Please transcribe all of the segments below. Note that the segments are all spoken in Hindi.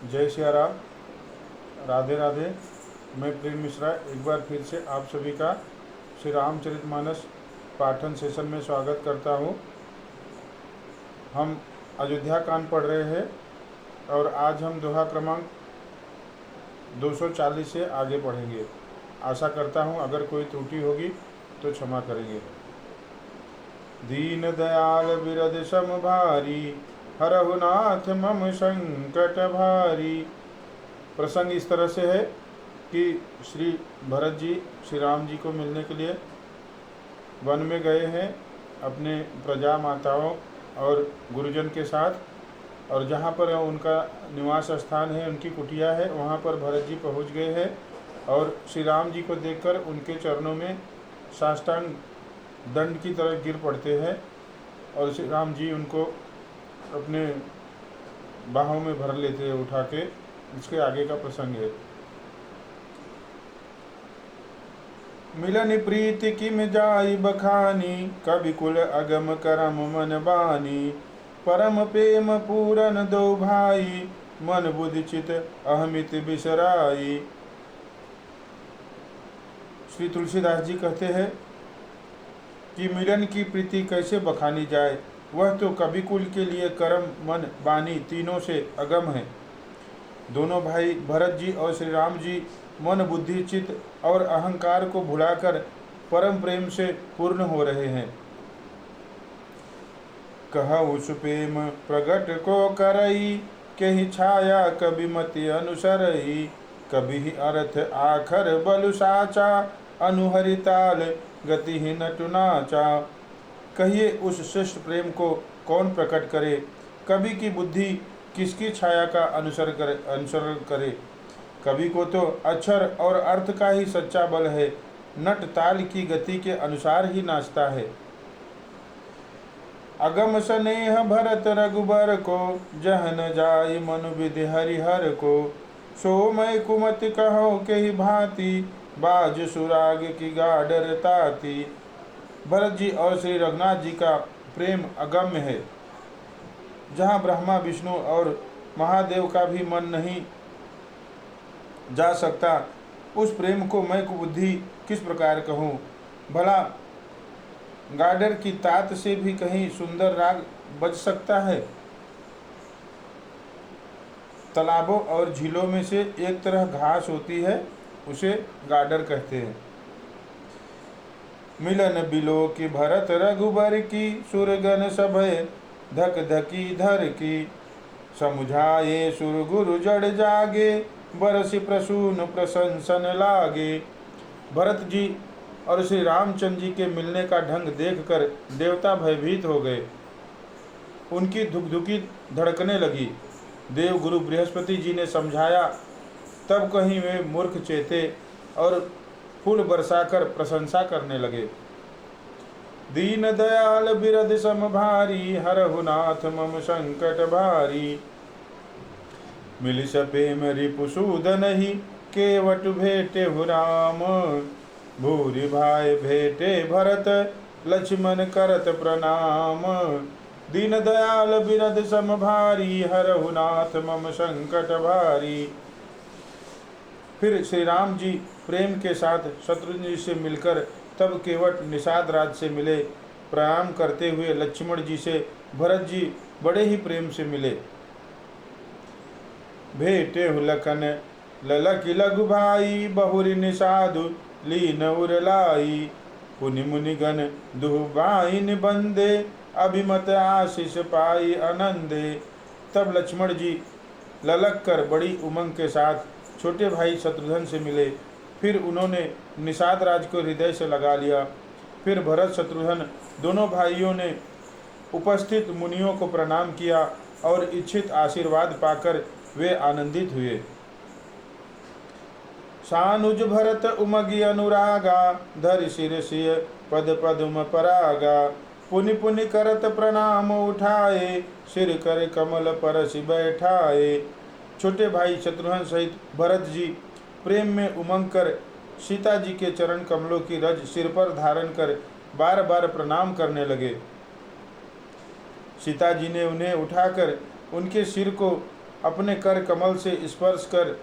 जय सिया राम। राधे राधे। मैं प्रेम मिश्रा एक बार फिर से आप सभी का श्री रामचरितमानस पाठन सेशन में स्वागत करता हूँ। हम अयोध्या कांड पढ़ रहे हैं और आज हम दोहा क्रमांक 240 से आगे पढ़ेंगे। आशा करता हूँ अगर कोई त्रुटि होगी तो क्षमा करेंगे। दीन दयाल बिरद सम भारी, हरहु नाथ मम संकट भारी। प्रसंग इस तरह से है कि श्री भरत जी श्री राम जी को मिलने के लिए वन में गए हैं अपने प्रजा माताओं और गुरुजन के साथ, और जहाँ पर उनका निवास स्थान है, उनकी कुटिया है, वहाँ पर भरत जी पहुँच गए हैं और श्री राम जी को देखकर उनके चरणों में साष्टांग दंड की तरह गिर पड़ते हैं और श्री राम जी उनको अपने बाहों में भर लेते हैं उठा के। इसके आगे का प्रसंग है। मिलन प्रीति किम जाई बखानी, कवि कुल अगम करम मन बानी। परम प्रेम पूरन दो भाई, मन बुद्धि चित अहमित बिसराई। श्री तुलसीदास जी कहते हैं कि मिलन की प्रीति कैसे बखानी जाए, वह तो कवि कुल के लिए कर्म मन बानी तीनों से अगम है। दोनों भाई भरत जी और श्री राम जी मन बुद्धि चित्त और अहंकार को भुलाकर परम प्रेम से पूर्ण हो रहे हैं। कहु सुप्रेम प्रगट को करई, केहि छाया कवि मति अनुसरई। कभी ही अर्थ आखर बलु साचा, अनुहरि ताल गति ही नटु नाचा। कहिए उस श्रेष्ठ प्रेम को कौन प्रकट करे, कवि की बुद्धि किसकी छाया का अनुसरण करे। कवि को तो अक्षर और अर्थ का ही सच्चा बल है, नट ताल की गति के अनुसार ही नाचता है। अगम स्नेह भरत रघुबर को, जहन जाय मनु विधि हरिहर को। सो मैं कुमति कहो के ही भांति, बाज सुराग की गाडर ताती। भरत जी और श्री रघुनाथ जी का प्रेम अगम्य है, जहाँ ब्रह्मा विष्णु और महादेव का भी मन नहीं जा सकता। उस प्रेम को मैं कुबुद्धि किस प्रकार कहूँ। भला गाडर की तात से भी कहीं सुंदर राग बज सकता है। तालाबों और झीलों में से एक तरह घास होती है, उसे गाडर कहते हैं। मिलन बिलो की भरत रघुबर की, सुरगन सभय धक धकी धर की। समुझाए सुर गुरु जड़ जागे, बरसि प्रसून प्रशंसन लागे। भरत जी और श्री रामचंद्र जी के मिलने का ढंग देखकर देवता भयभीत हो गए, उनकी धुकधुकी धड़कने लगी। देव गुरु बृहस्पति जी ने समझाया, तब कहीं वे मूर्ख चेते और फूल बरसाकर प्रशंसा करने लगे। दीन दयाल बिरद सम भारी, हरहु नाथ मम संकट भारी। मिलि सपेम रिपुसूदन ही, केवट भेटे हु राम। भूरि भाई भेटे भरत, लक्ष्मण करत प्रणाम। दीन दयाल बिरद सम भारी, हरहु नाथ मम संकट भारी। फिर श्री राम जी प्रेम के साथ शत्रुघ्न जी से मिलकर तब केवट निषाद राज से मिले। प्रणाम करते हुए लक्ष्मण जी से भरत जी बड़े ही प्रेम से मिले। भेटे लखन ललकी लघु भाई, बहुरी निषादु लीन उरलाई। पुनि मुनि गण दुह बाइन बंदे, अभिमत आशीष पाई आनंदे। तब लक्ष्मण जी ललक कर बड़ी उमंग के साथ छोटे भाई शत्रुघ्न से मिले। फिर उन्होंने निषाद राज को हृदय से लगा लिया। फिर भरत शत्रुघ्न दोनों भाइयों ने उपस्थित मुनियों को प्रणाम किया और इच्छित आशीर्वाद पाकर वे आनंदित हुए। सानुज भरत उमगी अनुरागा, धरि सिर सिय पद पद्म परागा। पुनि पुनि करत प्रणाम उठाए, सिर कर कमल परसि बैठाए। छोटे भाई शत्रुघ्न सहित भरत जी प्रेम में उमंग कर सीता जी के चरण कमलों की रज सिर पर धारण कर बार बार प्रणाम करने लगे। सीता जी ने उन्हें उठाकर उनके सिर को अपने कर कमल से स्पर्श कर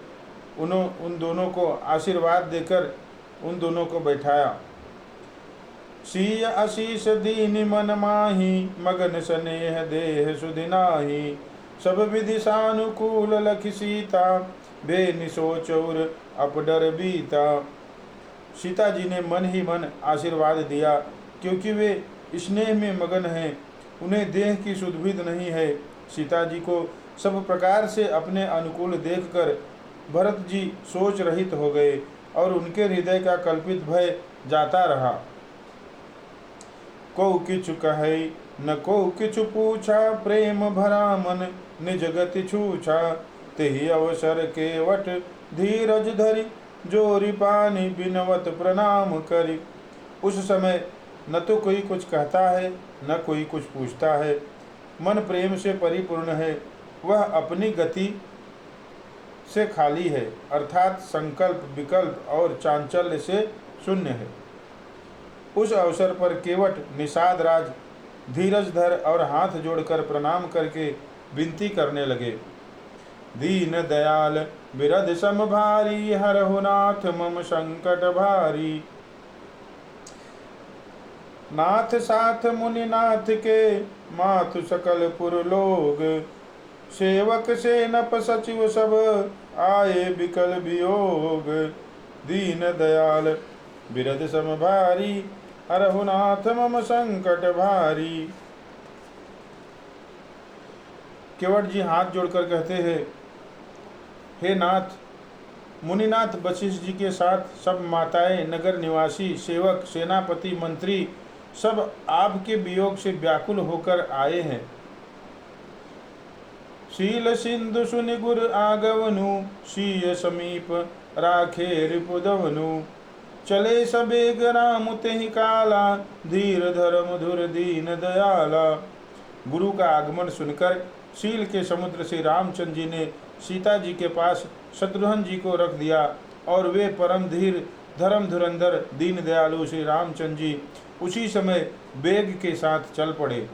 उन दोनों को आशीर्वाद देकर उन दोनों को बैठाया। सीय आशीष दीन मन माही, मगन स्नेह देह सुदिनाही। सब विधि सानुकूल लखि सीता, बेनिसोच और अपडर बीता। सीता जी ने मन ही मन आशीर्वाद दिया, क्योंकि वे स्नेह में मगन हैं, उन्हें देह की सुधविद नहीं है। सीता जी को सब प्रकार से अपने अनुकूल देखकर भरत जी सोच रहित हो गए और उनके हृदय का कल्पित भय जाता रहा। को किछु कहे न को किछु पूछा, प्रेम भरा मन निज गति छूछा। तेहि अवसर केवट धीरज धरि, जोरी पानी बिनवत प्रणाम करी। उस समय न तो कोई कुछ कहता है न कोई कुछ पूछता है, मन प्रेम से परिपूर्ण है, वह अपनी गति से खाली है, अर्थात संकल्प विकल्प और चांचल्य से शून्य है। उस अवसर पर केवट निषाद राज धीरज धर और हाथ जोड़कर प्रणाम करके विनती करने लगे। दीन दयाल बिरध सम भारी, हरहु नाथ मम संकट भारी। नाथ साथ मुनि नाथ के, मातु सकल पुर लोग। सेवक से नप सचिव सब, आए बिकल वियोग। दीन दयाल बिरध सम भारी, हरहु नाथ मम संकट भारी। केवट जी हाथ जोड़कर कहते हैं, हे नाथ, मुनिनाथ वशिष्ठ जी के साथ सब माताएं, नगर निवासी, सेवक, सेनापति, मंत्री सब आपके वियोग से व्याकुल होकर आए हैं। शील सिंधु सुनि गुर आगवनु, सीय समीप राखे रिपुदवनु। चले सबेग राम तेहि काला, धीर धर मधुर दीन दयाला। गुरु का आगमन सुनकर शील के समुद्र से रामचंद्र जी ने सीता जी के पास शत्रुघ्न जी को रख दिया और वे परम धीर धर्म धुरंधर दीन दयालु श्री रामचंद्र जी उसी समय वेग के साथ चल पड़े।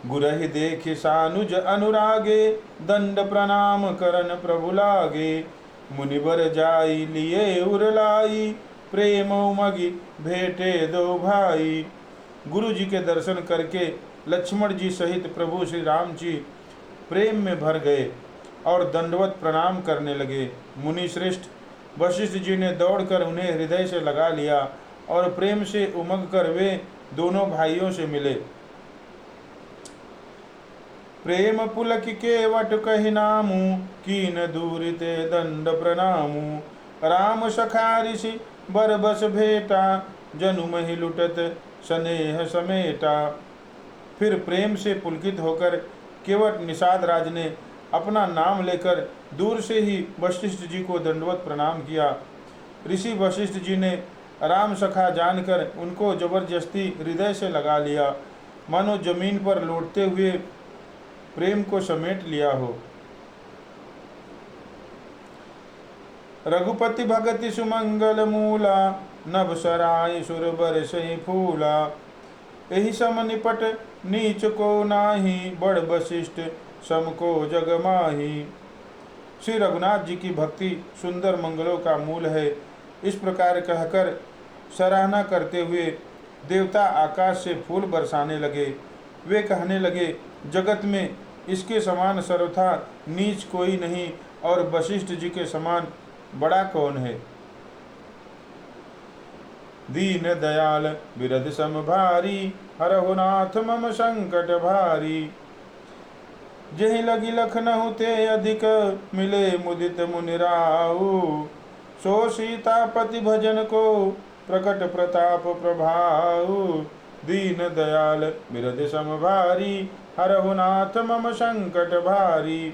गुरहि देख सानुज अनुरागे, दंड प्रणाम करन प्रभु लागे। मुनिवर जाई लिए उरलाई, प्रेम उमगी भेटे दो भाई। गुरु जी के दर्शन करके लक्ष्मण जी सहित प्रभु श्री राम जी प्रेम में भर गए और दंडवत प्रणाम करने लगे। मुनि श्रेष्ठ वशिष्ठ जी ने दौड़कर उन्हें हृदय से लगा लिया और प्रेम से उमग कर वे दोनों भाइयों से मिले। प्रेम पुलक के वट कहि नामू, कीन दूरि ते दंड प्रणामू। राम सखा ऋषि बर बस भेटा, जनु महि लुटत स्नेह समेटा। फिर प्रेम से पुलकित होकर केवट निषाद राज ने अपना नाम लेकर दूर से ही वशिष्ठ जी को दंडवत प्रणाम किया। ऋषि वशिष्ठ जी ने राम सखा जानकर उनको जबरदस्ती हृदय से लगा लिया, मानो जमीन पर लौटते हुए प्रेम को समेट लिया हो। रघुपति भगति सुमंगल मूला, नभ सराय सुर बरसई फूला। एहि सम निपट नीच को नाही, बड़ वशिष्ठ सम को जग माही। श्री रघुनाथ जी की भक्ति सुंदर मंगलों का मूल है। इस प्रकार कहकर सराहना करते हुए देवता आकाश से फूल बरसाने लगे। वे कहने लगे, जगत में इसके समान सर्वथा नीच कोई नहीं और वशिष्ठ जी के समान बड़ा कौन है। दीन दयाल बिरध सम भारी, हरहु नाथ मम संकट भारी। जेहि लगी लखनऊ ते अधिक, मिले मुदित मुनिराऊ। सो सीतापति भजन को, प्रकट प्रताप प्रभाऊ। दीन दयाल बिरध सम भारी, हरहु नाथ मम संकट भारी।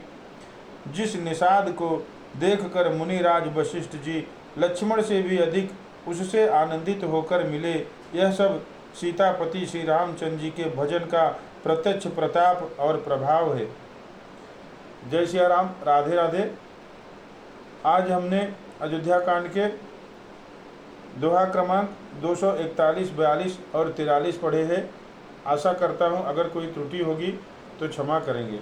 जिस निषाद को देखकर मुनिराज वशिष्ठ जी लक्ष्मण से भी अधिक उससे आनंदित होकर मिले, यह सब सीतापति श्री रामचंद्र जी के भजन का प्रत्यक्ष प्रताप और प्रभाव है। जय श्री राम। राधे राधे। आज हमने अयोध्या कांड के दोहा क्रमांक 241, 42 और 43 पढ़े हैं। आशा करता हूँ अगर कोई त्रुटि होगी तो क्षमा करेंगे।